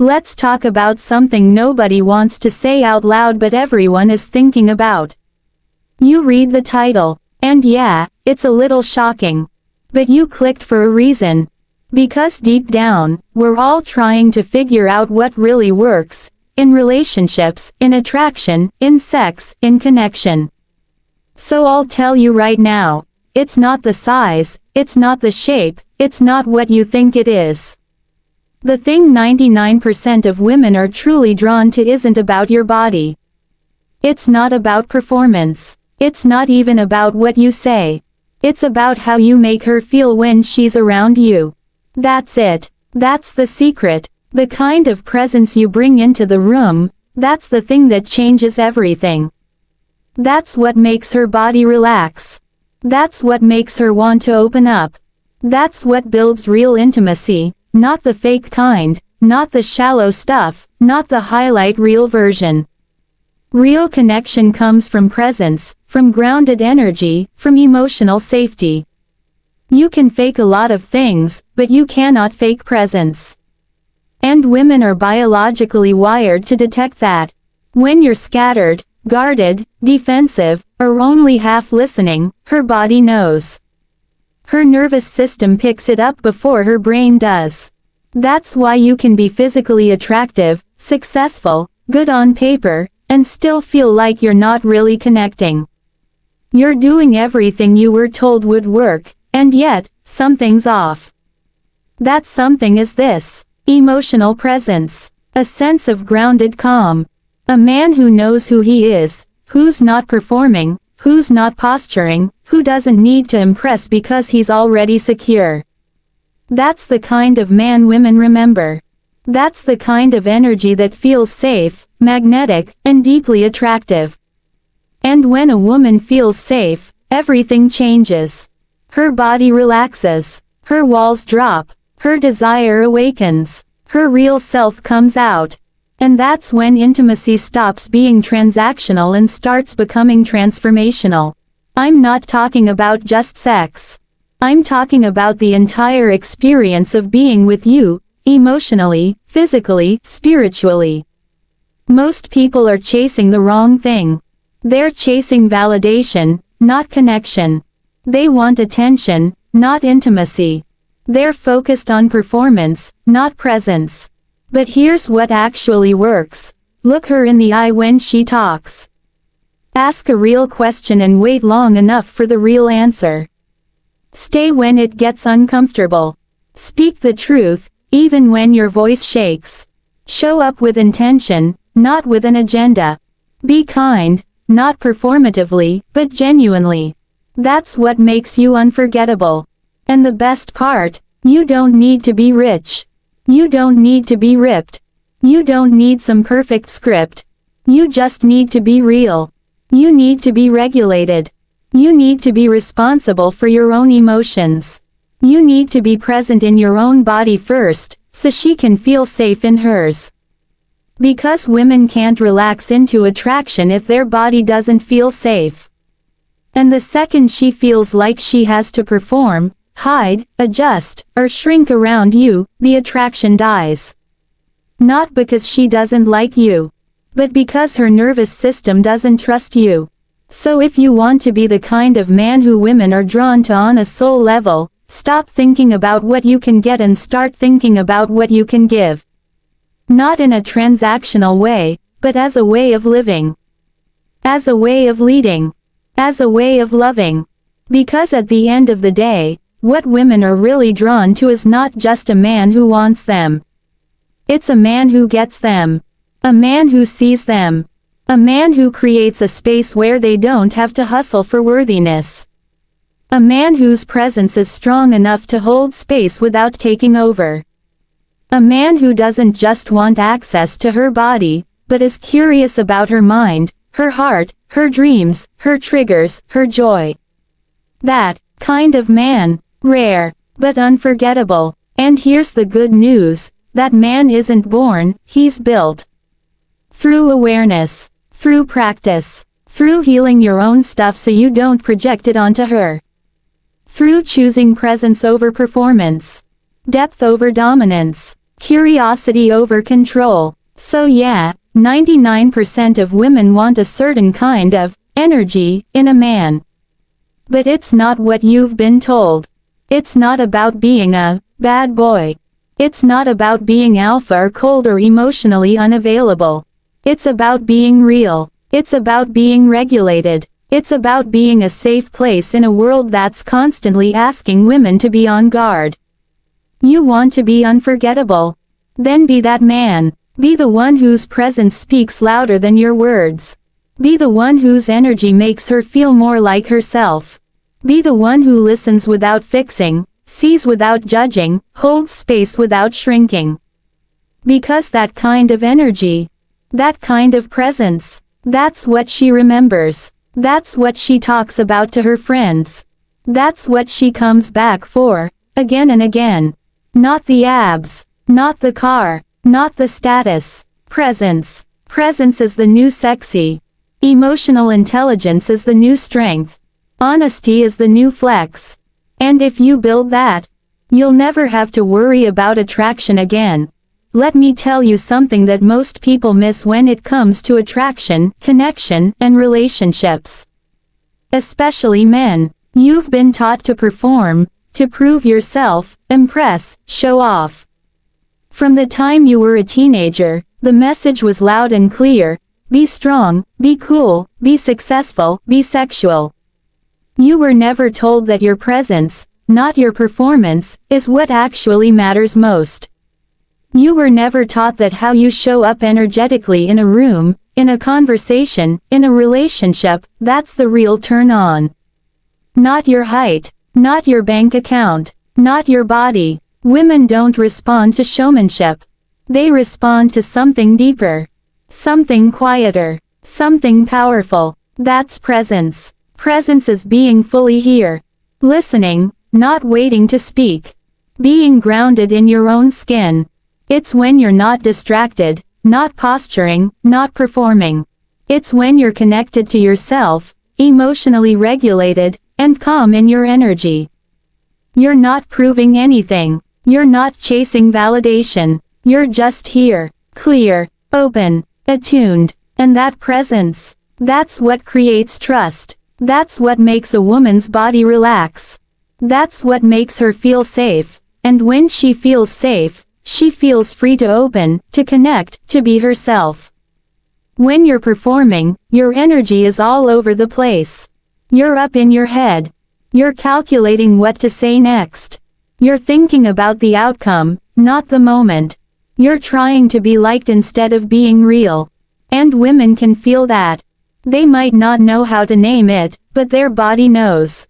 Let's talk about something nobody wants to say out loud but everyone is thinking about. You read the title, and yeah, it's a little shocking. But you clicked for a reason. Because deep down, we're all trying to figure out what really works, in relationships, in attraction, in sex, in connection. So I'll tell you right now, it's not the size, it's not the shape, it's not what you think it is. The thing 99% of women are truly drawn to isn't about your body. It's not about performance. It's not even about what you say. It's about how you make her feel when she's around you. That's it. That's the secret. The kind of presence you bring into the room, that's the thing that changes everything. That's what makes her body relax. That's what makes her want to open up. That's what builds real intimacy. Not the fake kind, not the shallow stuff, not the highlight reel version. Real connection comes from presence, from grounded energy, from emotional safety. You can fake a lot of things, but you cannot fake presence. And women are biologically wired to detect that. When you're scattered, guarded, defensive, or only half listening, her body knows. Her nervous system picks it up before her brain does. That's why you can be physically attractive, successful, good on paper, and still feel like you're not really connecting. You're doing everything you were told would work, and yet, something's off. That something is this: emotional presence. A sense of grounded calm. A man who knows who he is, who's not performing, who's not posturing, who doesn't need to impress because he's already secure. That's the kind of man women remember. That's the kind of energy that feels safe, magnetic, and deeply attractive. And when a woman feels safe, everything changes. Her body relaxes. Her walls drop. Her desire awakens. Her real self comes out. And that's when intimacy stops being transactional and starts becoming transformational. I'm not talking about just sex. I'm talking about the entire experience of being with you, emotionally, physically, spiritually. Most people are chasing the wrong thing. They're chasing validation, not connection. They want attention, not intimacy. They're focused on performance, not presence. But here's what actually works. Look her in the eye when she talks. Ask a real question and wait long enough for the real answer. Stay when it gets uncomfortable. Speak the truth, even when your voice shakes. Show up with intention, not with an agenda. Be kind, not performatively, but genuinely. That's what makes you unforgettable. And the best part, you don't need to be rich. You don't need to be ripped. You don't need some perfect script. You just need to be real. You need to be regulated. You need to be responsible for your own emotions. You need to be present in your own body first, so she can feel safe in hers. Because women can't relax into attraction if their body doesn't feel safe. And the second she feels like she has to perform, hide, adjust, or shrink around you, the attraction dies. Not because she doesn't like you, but because her nervous system doesn't trust you. So if you want to be the kind of man who women are drawn to on a soul level, stop thinking about what you can get and start thinking about what you can give. Not in a transactional way, but as a way of living. As a way of leading. As a way of loving. Because at the end of the day, what women are really drawn to is not just a man who wants them. It's a man who gets them. A man who sees them. A man who creates a space where they don't have to hustle for worthiness. A man whose presence is strong enough to hold space without taking over. A man who doesn't just want access to her body, but is curious about her mind, her heart, her dreams, her triggers, her joy. That kind of man, rare, but unforgettable. And here's the good news, that man isn't born, he's built. Through awareness. Through practice. Through healing your own stuff so you don't project it onto her. Through choosing presence over performance. Depth over dominance. Curiosity over control. So yeah, 99% of women want a certain kind of energy in a man. But it's not what you've been told. It's not about being a bad boy. It's not about being alpha or cold or emotionally unavailable. It's about being real. It's about being regulated. It's about being a safe place in a world that's constantly asking women to be on guard. You want to be unforgettable? Then be that man. Be the one whose presence speaks louder than your words. Be the one whose energy makes her feel more like herself. Be the one who listens without fixing, sees without judging, holds space without shrinking. Because that kind of energy, that kind of presence, that's what she remembers. That's what she talks about to her friends. That's what she comes back for, again and again. Not the abs, not the car, not the status. Presence. Presence is the new sexy. Emotional intelligence is the new strength. Honesty is the new flex. And if you build that, you'll never have to worry about attraction again. Let me tell you something that most people miss when it comes to attraction, connection, and relationships. Especially men. You've been taught to perform, to prove yourself, impress, show off. From the time you were a teenager, the message was loud and clear: be strong, be cool, be successful, be sexual. You were never told that your presence, not your performance, is what actually matters most. You were never taught that how you show up energetically in a room, in a conversation, in a relationship, that's the real turn on. Not your height, not your bank account, not your body. Women don't respond to showmanship. They respond to something deeper. Something quieter. Something powerful. That's presence. Presence is being fully here. Listening, not waiting to speak. Being grounded in your own skin. It's when you're not distracted, not posturing, not performing. It's when you're connected to yourself, emotionally regulated, and calm in your energy. You're not proving anything. You're not chasing validation. You're just here, clear, open, attuned, and that presence, that's what creates trust. That's what makes a woman's body relax. That's what makes her feel safe, and when she feels safe, she feels free to open, to connect, to be herself. When you're performing, your energy is all over the place. You're up in your head. You're calculating what to say next. You're thinking about the outcome, not the moment. You're trying to be liked instead of being real. And women can feel that. They might not know how to name it, but their body knows.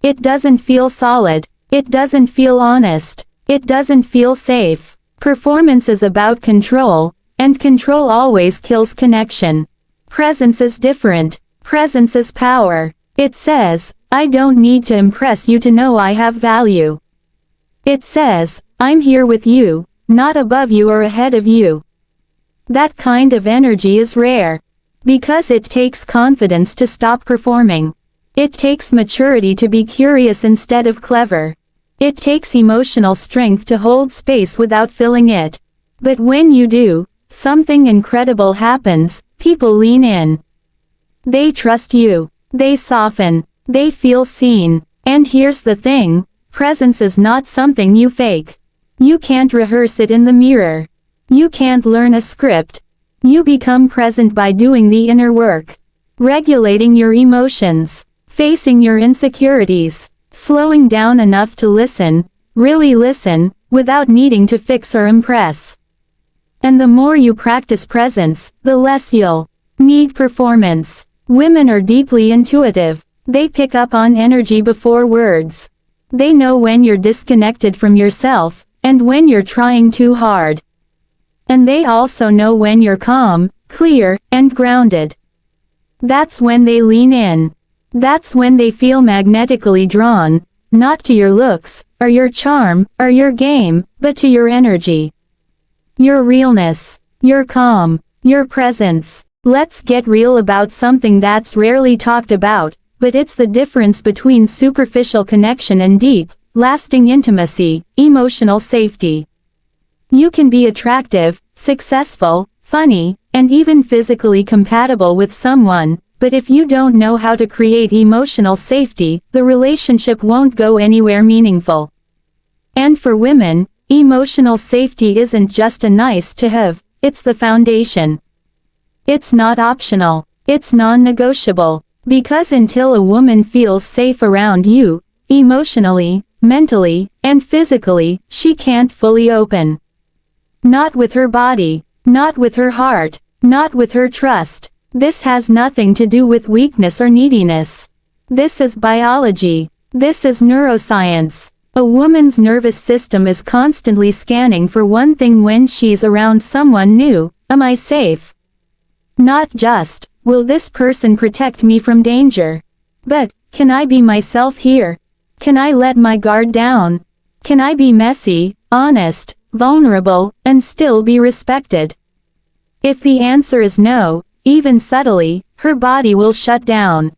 It doesn't feel solid. It doesn't feel honest. It doesn't feel safe. Performance is about control, and control always kills connection. Presence is different. Presence is power. It says, I don't need to impress you to know I have value. It says, I'm here with you, not above you or ahead of you. That kind of energy is rare. Because it takes confidence to stop performing. It takes maturity to be curious instead of clever. It takes emotional strength to hold space without filling it. But when you do, something incredible happens. People lean in. They trust you. They soften. They feel seen. And here's the thing. Presence is not something you fake. You can't rehearse it in the mirror. You can't learn a script. You become present by doing the inner work. Regulating your emotions. Facing your insecurities. Slowing down enough to listen, really listen, without needing to fix or impress. And the more you practice presence, the less you'll need performance. Women are deeply intuitive. They pick up on energy before words. They know when you're disconnected from yourself, and when you're trying too hard. And they also know when you're calm, clear, and grounded. That's when they lean in. That's when they feel magnetically drawn, not to your looks, or your charm, or your game, but to your energy. Your realness. Your calm. Your presence. Let's get real about something that's rarely talked about, but it's the difference between superficial connection and deep, lasting intimacy, emotional safety. You can be attractive, successful, funny, and even physically compatible with someone, but if you don't know how to create emotional safety, the relationship won't go anywhere meaningful. And for women, emotional safety isn't just a nice to have, it's the foundation. It's not optional. It's non-negotiable. Because until a woman feels safe around you, emotionally, mentally, and physically, she can't fully open. Not with her body, not with her heart, not with her trust. This has nothing to do with weakness or neediness. This is biology. This is neuroscience. A woman's nervous system is constantly scanning for one thing when she's around someone new: am I safe? Not just, will this person protect me from danger? But, can I be myself here? Can I let my guard down? Can I be messy, honest, vulnerable, and still be respected? If the answer is no, even subtly, her body will shut down.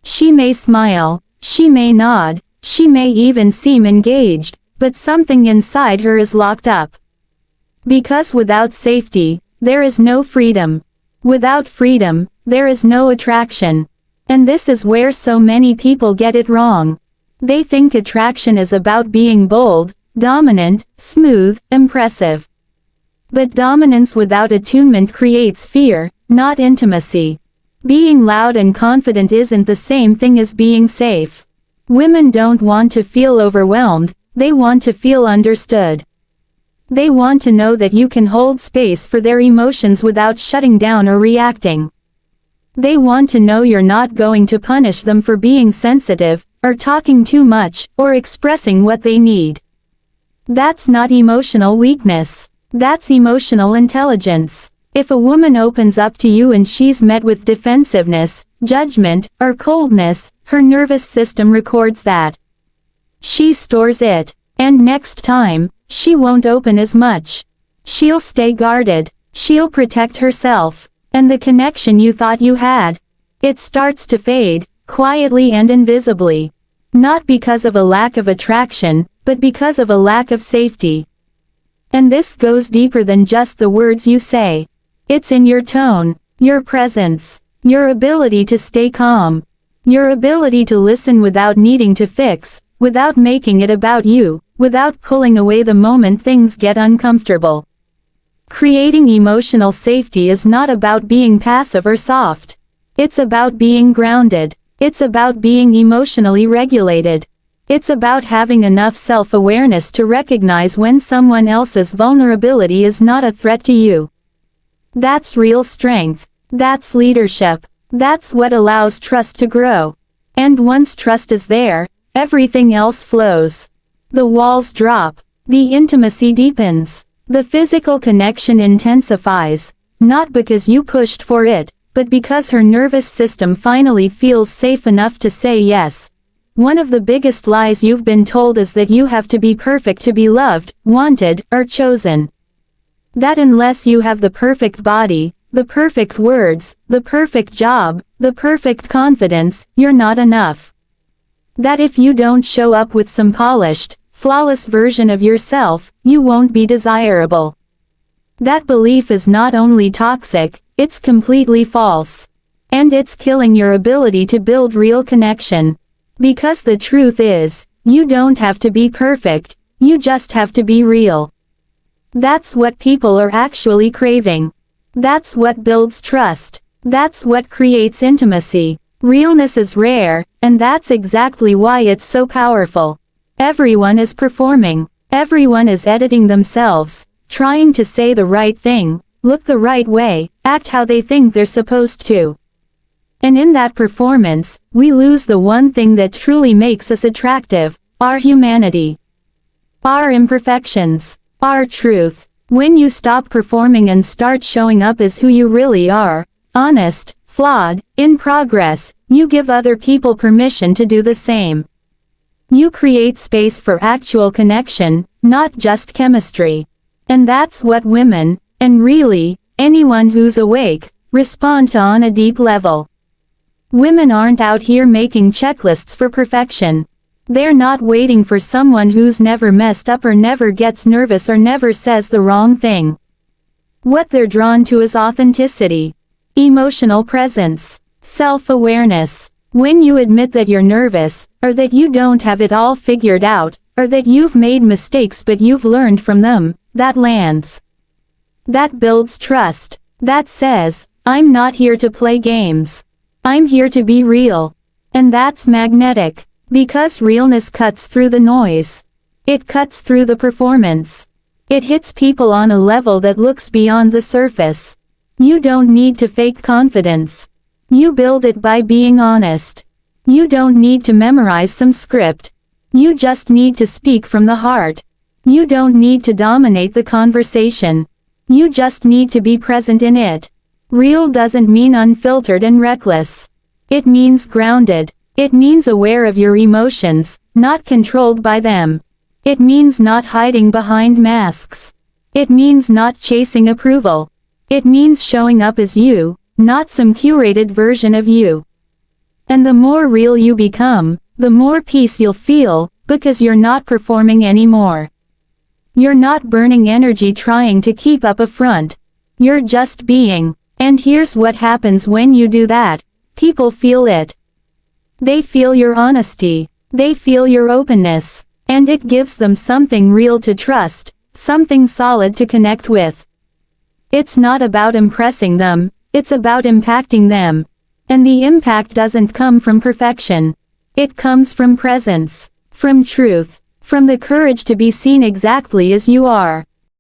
She may smile, she may nod, she may even seem engaged, but something inside her is locked up. Because without safety, there is no freedom. Without freedom, there is no attraction. And this is where so many people get it wrong. They think attraction is about being bold, dominant, smooth, impressive. But dominance without attunement creates fear, not intimacy. Being loud and confident isn't the same thing as being safe. Women don't want to feel overwhelmed, they want to feel understood. They want to know that you can hold space for their emotions without shutting down or reacting. They want to know you're not going to punish them for being sensitive, or talking too much, or expressing what they need. That's not emotional weakness. That's emotional intelligence. If a woman opens up to you and she's met with defensiveness, judgment, or coldness, her nervous system records that. She stores it. And next time, she won't open as much. She'll stay guarded. She'll protect herself. And the connection you thought you had, it starts to fade, quietly and invisibly. Not because of a lack of attraction, but because of a lack of safety. And this goes deeper than just the words you say. It's in your tone, your presence, your ability to stay calm, your ability to listen without needing to fix, without making it about you, without pulling away the moment things get uncomfortable. Creating emotional safety is not about being passive or soft. It's about being grounded. It's about being emotionally regulated. It's about having enough self-awareness to recognize when someone else's vulnerability is not a threat to you. That's real strength. That's leadership. That's what allows trust to grow. And once trust is there, everything else flows. The walls drop. The intimacy deepens. The physical connection intensifies. Not because you pushed for it, but because her nervous system finally feels safe enough to say yes. One of the biggest lies you've been told is that you have to be perfect to be loved, wanted, or chosen. That unless you have the perfect body, the perfect words, the perfect job, the perfect confidence, you're not enough. That if you don't show up with some polished, flawless version of yourself, you won't be desirable. That belief is not only toxic, it's completely false. And it's killing your ability to build real connection. Because the truth is, you don't have to be perfect, you just have to be real. That's what people are actually craving. That's what builds trust. That's what creates intimacy. Realness is rare, and that's exactly why it's so powerful. Everyone is performing. Everyone is editing themselves, trying to say the right thing, look the right way, act how they think they're supposed to. And in that performance, we lose the one thing that truly makes us attractive: our humanity. Our imperfections. Our truth. When you stop performing and start showing up as who you really are, honest, flawed, in progress, you give other people permission to do the same. You create space for actual connection, not just chemistry. And that's what women, and really, anyone who's awake, respond to on a deep level. Women aren't out here making checklists for perfection. They're not waiting for someone who's never messed up or never gets nervous or never says the wrong thing. What they're drawn to is authenticity, emotional presence, self-awareness. When you admit that you're nervous, or that you don't have it all figured out, or that you've made mistakes but you've learned from them, that lands. That builds trust. That says, I'm not here to play games. I'm here to be real. And that's magnetic. Because realness cuts through the noise. It cuts through the performance. It hits people on a level that looks beyond the surface. You don't need to fake confidence. You build it by being honest. You don't need to memorize some script. You just need to speak from the heart. You don't need to dominate the conversation. You just need to be present in it. Real doesn't mean unfiltered and reckless. It means grounded. It means aware of your emotions, not controlled by them. It means not hiding behind masks. It means not chasing approval. It means showing up as you, not some curated version of you. And the more real you become, the more peace you'll feel, because you're not performing anymore. You're not burning energy trying to keep up a front. You're just being. And here's what happens when you do that. People feel it. They feel your honesty. They feel your openness. And it gives them something real to trust, something solid to connect with. It's not about impressing them. It's about impacting them. And the impact doesn't come from perfection. It comes from presence, from truth, from the courage to be seen exactly as you are.